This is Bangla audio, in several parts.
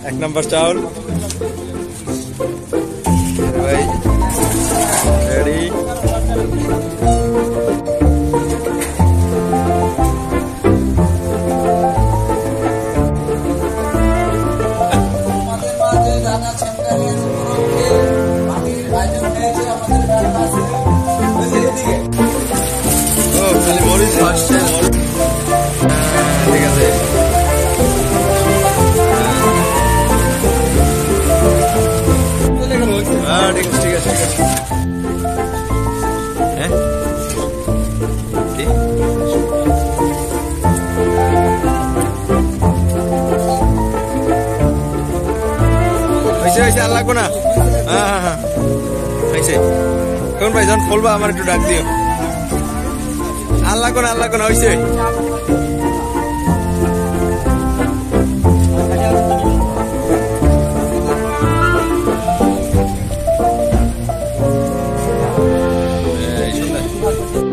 এক নম্বর চাউল ভাই রেডি। মরিচ আসছে ঠিক আছে। ঠিক আছে হ্যাঁ হয়েছে আর লাগবো না। হ্যাঁ হ্যাঁ হ্যাঁ হয়েছে। কোন ভাই যখন খুলবা আমার একটু ডাক দিও। আর লাগবো না হয়েছে।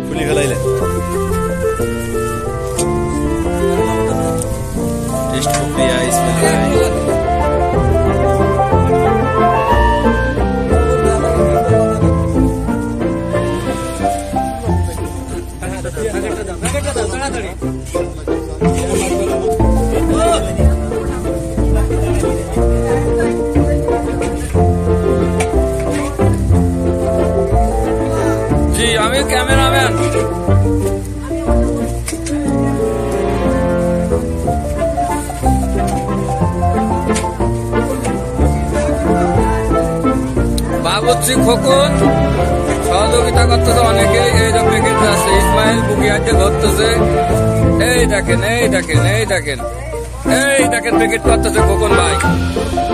খুলি ফেলাইলে টেস্ট প্রক্রিয়া জি আমি ক্যামেরাম্যান। বাবুর্চি খোকন সহযোগিতা করতেছে অনেকে। এই যে প্যাকেট আছে ইসমাইল বুকিয়াতে ধরতেছে। এই দেখেন প্যাকেট করতেছে খোকন ভাই।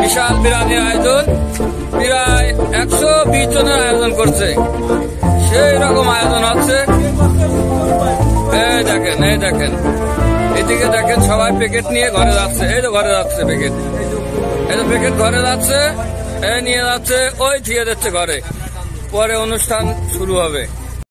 বিশাল বিরিয়ানির আয়োজন, প্রায় 120 জনের আয়োজন করছে। সেই রকম আয়োজন হচ্ছে। এই দেখেন এদিকে দেখেন সবাই প্যাকেট নিয়ে ঘরে যাচ্ছে। এই তো ঘরে যাচ্ছে প্যাকেট। এই তো প্যাকেট ঘরে যাচ্ছে, এই নিয়ে যাচ্ছে, ওই দিয়ে যাচ্ছে ঘরে। পরে অনুষ্ঠান শুরু হবে।